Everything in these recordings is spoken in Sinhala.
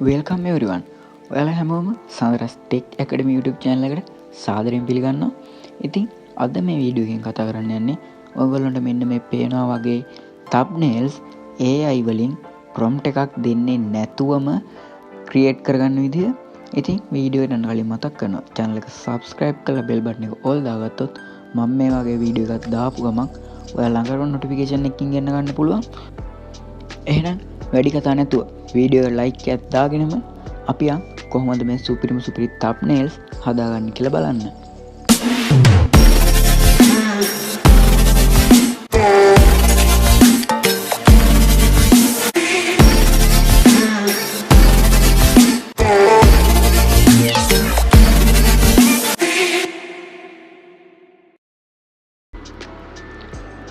Welcome everyone. ඔයාලා හැමෝම සඳරස් ටෙක් ඇකඩමි YouTube channel එකට සාදරයෙන් පිළිගන්නවා. ඉතින් අද මේ වීඩියෝ එකෙන් කතා කරන්න යන්නේ ඔයගොල්ලන්ට මෙන්න මේ පේනවා වගේ thumbnails AI වලින් prompt එකක් දෙන්නේ නැතුවම create කරගන්න විදිය. ඉතින් වීඩියෝ එකට යන්න කලින් මතක් කරනවා channel එක subscribe කරලා bell button එක all දාගත්තොත් මම මේ වගේ වීඩියෝ එකක් දාපු ගමන් ඔයාලා ළඟට notification එකකින් එන්න ගන්න පුළුවන්. එහෙනම් වැඩි කතා නැතුව වීඩියෝ ලයික් එකක් දාගෙනම අපි කොහොමද මේ සුපිරි thumbnails හදාගන්නේ කියලා බලන්න.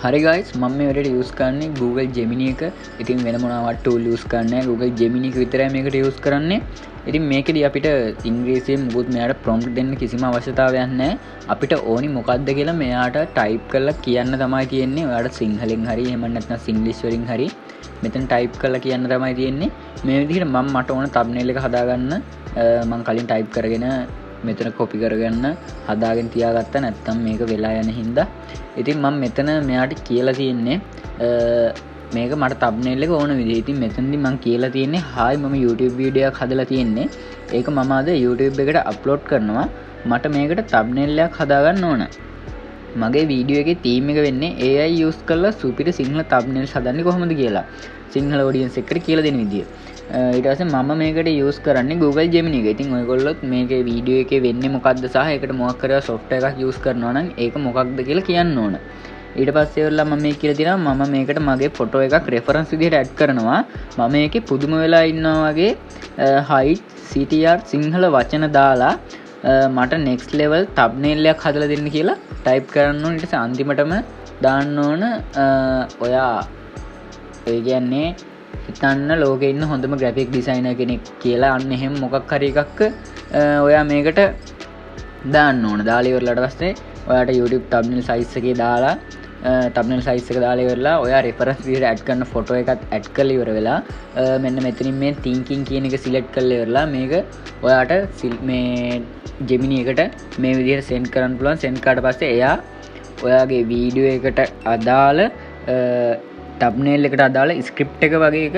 හරි guys, මම මේ වැඩේට use කරන්නේ Google Gemini එක. ඉතින් වෙන මොනවත් tool use කරන්නේ නැහැ. Google Gemini එක විතරයි මේකට use කරන්නේ. ඉතින් මේකෙදි අපිට ඉංග්‍රීසියෙන් මුකුත් මෙයාට prompt දෙන්න කිසිම අවශ්‍යතාවයක් නැහැ. අපිට ඕනි මොකක්ද කියලා මෙයාට type කරලා කියන්න තමයි තියෙන්නේ. ඔයාලට සිංහලෙන් හරි එහෙම නැත්නම් English වලින් හරි මෙතන type කරලා කියන්න තමයි තියෙන්නේ. මේ විදිහට මට ඕන thumbnail එක හදාගන්න මම කලින් type කරගෙන මෙතන කොපි කරගන්න හදාගෙන තියාගත්තා. නැත්තම් මේක වෙලා යන හින්දා ඉතින් මම මෙතන මෙයාට කියලා තියෙන්නේ මේක මට thumbnail එක ඕන විදිහට. ඉතින් මෙතනදී මම කියලා තියෙන්නේ හායි මම YouTube වීඩියෝ එකක් හදලා තියෙන්නේ. ඒක මම අද YouTube එකට අප්ලෝඩ් කරනවා. මට මේකට thumbnail එකක් හදාගන්න ඕන. මගේ වීඩියෝ එකේ theme එක වෙන්නේ AI use කරලා සුපිරි සිංහල thumbnails හදන්නේ කොහොමද කියලා. සිංහල audience එකට කියලා දෙන විදිය. ඊට පස්සේ මම මේකට use කරන්නේ Google Gemini එක. ඉතින් ඔයගොල්ලොත් මේකේ වීඩියෝ එකේ වෙන්නේ මොකක්ද සහ ඒකට මොකක් කරලා software එකක් use කරනවා නම් ඒක මොකක්ද කියලා කියන්න ඕන. ඊට පස්සේ වෙලා මම මේ කියලා දිනවා මම මේකට මගේ ෆොටෝ එකක් reference විදිහට add කරනවා. මම මේකේ පුදුම වෙලා ඉන්නවා වගේ height CTR සිංහල වචන දාලා මට next level thumbnail එකක් හදලා දෙන්න කියලා type කරන්න ඕන. ඊට පස්සේ අන්තිමටම දාන්න ඕන ඔයා ඒ කියන්නේ හිතන්න ලෝකේ ඉන්න හොඳම graphic designer කෙනෙක් කියලා අන්න එහෙම මොකක් හරි එකක් ඔයා මේකට දාන්න ඕන. දාලා ඉවරලාට පස්සේ ඔයාට YouTube thumbnail size එකේ දාලා thumbnail size එක දාලා ඉවරලා ඔයා reference විදිහට add කරන photo එකත් add කරලා ඉවර වෙලා මෙන්න මෙතනින් මේ thinking කියන එක select කරලා ඉවරලා මේක ඔයාට මේ Gemini එකට මේ විදිහට send කරන්න පුළුවන්. send කරාට පස්සේ එයා ඔයාගේ වීඩියෝ එකට අදාළ thumbnail එකට අදාළ script එක වගේ එක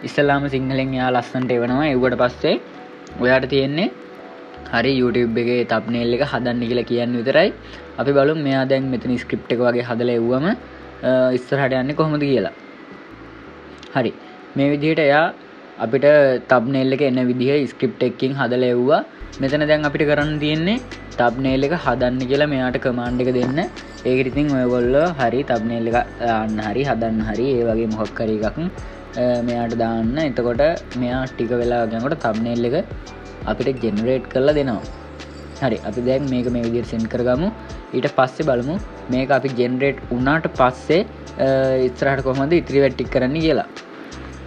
ඉස්සලාම සිංහලෙන් එයා ලස්සනට එවනවා. එව්වට පස්සේ ඔයාට තියෙන්නේ හරි YouTube එකේ thumbnail එක හදන්න කියලා කියන්න විතරයි. අපි බලමු මෙයා දැන් මෙතන script එක වගේ හදලා එව්වම ඉස්සරහට යන්නේ කොහොමද කියලා. හරි. මේ විදිහට එයා අපිට thumbnail එක එන විදිහ script එකකින් හදලා එව්වා. මෙතන දැන් අපිට කරන්න තියෙන්නේ thumbnail එක හදන්න කියලා මෙයාට command එක දෙන්න. ඒකට ඉතින් ඔයගොල්ලෝ හරි thumbnail එක දාන්න හරි හදන්න හරි ඒ වගේ මොකක් හරි එකක් මෙයාට දාන්න. එතකොට මෙයා ටික වෙලා යනකොට thumbnail එක අපිට generate කරලා දෙනවා. හරි අපි දැන් මේක මේ විදිහට send කරගමු. ඊට පස්සේ බලමු මේක අපි generate වුණාට පස්සේ ඉස්සරහට කොහොමද ඉතිරි වැඩ ටික කරන්නේ කියලා.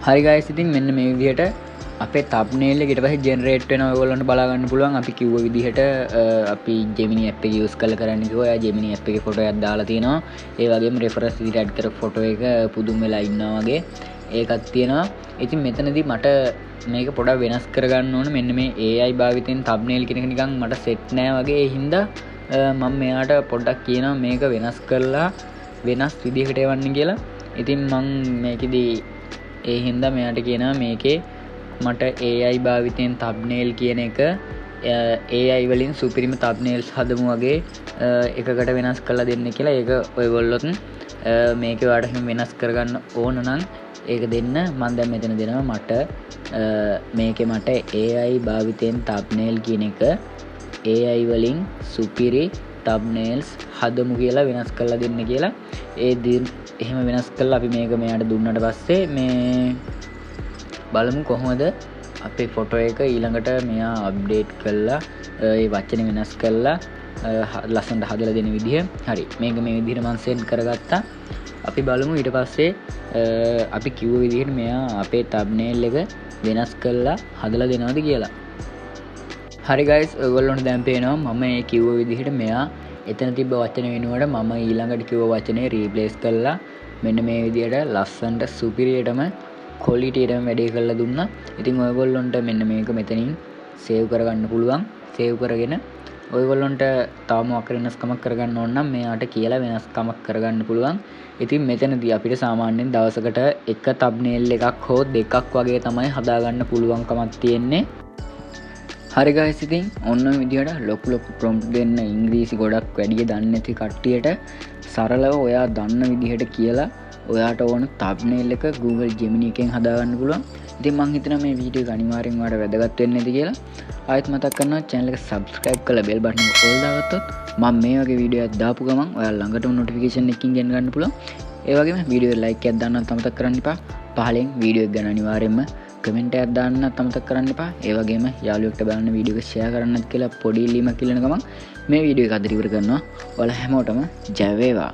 හරි guys, ඉතින් මෙන්න මේ විදිහට අපේ thumbnail එක ඊට පස්සේ generate වෙනවා. ඔයගොල්ලන්ට බලා ගන්න පුළුවන්. අපි කිව්ව විදිහට අපි Gemini app එක use කරලා කරන්න කිව්වා. එයා Gemini app එකේ photo එකක් දාලා තිනවා. ඒ වගේම reference විදිහට add කර photo එක පුදුම වෙලා ඉන්නවා වගේ ඒකක් තියෙනවා. ඉතින් මෙතනදී මට මේක පොඩක් වෙනස් කරගන්න ඕන. මෙන්න මේ AI භාවිතයෙන් thumbnail කියන එක නිකන් මට set නෑ වගේ. ඒ හින්දා මම මෙයාට පොඩ්ඩක් කියනවා මේක වෙනස් කරලා වෙනස් විදිහකට එවන්න කියලා. ඉතින් මම මේකෙදී ඒ හින්දා මෙයාට කියනවා මේකේ මට AI භාවිතයෙන් thumbnail කියන එක AI වලින් සුපිරිම thumbnails හදමු වගේ එකකට වෙනස් කරලා දෙන්න කියලා. ඒක ඔයගොල්ලොත් මේකේ ඔයාලට එහෙම වෙනස් කරගන්න ඕන නම් ඒක දෙන්න. මම දැන් මෙතන දෙනවා මට මේකේ මට AI භාවිතයෙන් thumbnail කියන එක AI වලින් සුපිරි thumbnails හදමු කියලා වෙනස් කරලා දෙන්න කියලා. එහෙම වෙනස් කරලා අපි මේක මෙයාට දුන්නාට පස්සේ මේ බලමු කොහොමද අපේ ෆොටෝ එක ඊළඟට මෙයා අප්ඩේට් කරලා ඒ වචන වෙනස් කරලා ලස්සනට හදලා දෙන විදිහ. හරි මේක මේ විදිහට මම සෙන්ඩ් කරගත්තා. අපි බලමු ඊට පස්සේ අපි කිව්ව විදිහට මෙයා අපේ thumbnail එක වෙනස් කරලා හදලා දෙනවද කියලා. හරි guys, ඔයගොල්ලොන්ට දැන් පේනවා මම මේ කිව්ව විදිහට මෙයා එතන තිබ්බ වචන වෙනුවට මම ඊළඟට කිව්ව වචනේ රීප්ලේස් කරලා මෙන්න මේ විදිහට ලස්සනට සුපිරියටම quality එකම වැඩේ කරලා දුන්නා. ඉතින් ඔයගොල්ලන්ට මෙන්න මේක මෙතනින් save කරගන්න පුළුවන්. save කරගෙන ඔයගොල්ලන්ට තාම වෙනස්කමක් කරගන්න ඕන නම් මෙයාට කියලා වෙනස්කමක් කරගන්න පුළුවන්. ඉතින් මෙතනදී අපිට සාමාන්‍යයෙන් දවසකට එක thumbnail එකක් හෝ දෙකක් වගේ තමයි හදාගන්න පුළුවන්කමක් තියෙන්නේ. හරි guys, ඉතින් ඔන්න විදියට ලොකු prompt දෙන්න ඉංග්‍රීසි ගොඩක් වැඩි දන්නේ නැති කට්ටියට සරලව ඔයා දන්න විදිහට කියලා ඔයාට ඕන thumbnail එක Google Gemini එකෙන් හදාගන්න පුළුවන්. ඉතින් මම හිතනවා මේ වීඩියෝ එක අනිවාර්යෙන් ඔයාලට වැදගත් වෙන්නේ නැති කියලා. ආයෙත් මතක් කරනවා channel එක subscribe කරලා bell button එක all දාගත්තොත් මම මේ වගේ වීඩියෝ එකක් දාපු ගමන් ඔයාලා ළඟටම notification එකකින් ගන්න පුළුවන්. ඒ වගේම වීඩියෝ එක like එකක් දාන්නත් අමතක කරන්න එපා. පහලින් වීඩියෝ එක ගැන අනිවාර්යෙන්ම කමෙන්ට් එකක් දාන්නත් අමතක කරන්න එපා. ඒ වගේම යාළුවෙක්ට බලන්න වීඩියෝ එක share කරන්නත් කියලා පොඩි ඉල්ලීමක් ඉල්ලන ගමන් මේ වීඩියෝ එක අද ඉවර කරනවා. ඔයාලා හැමෝටම ජය වේවා.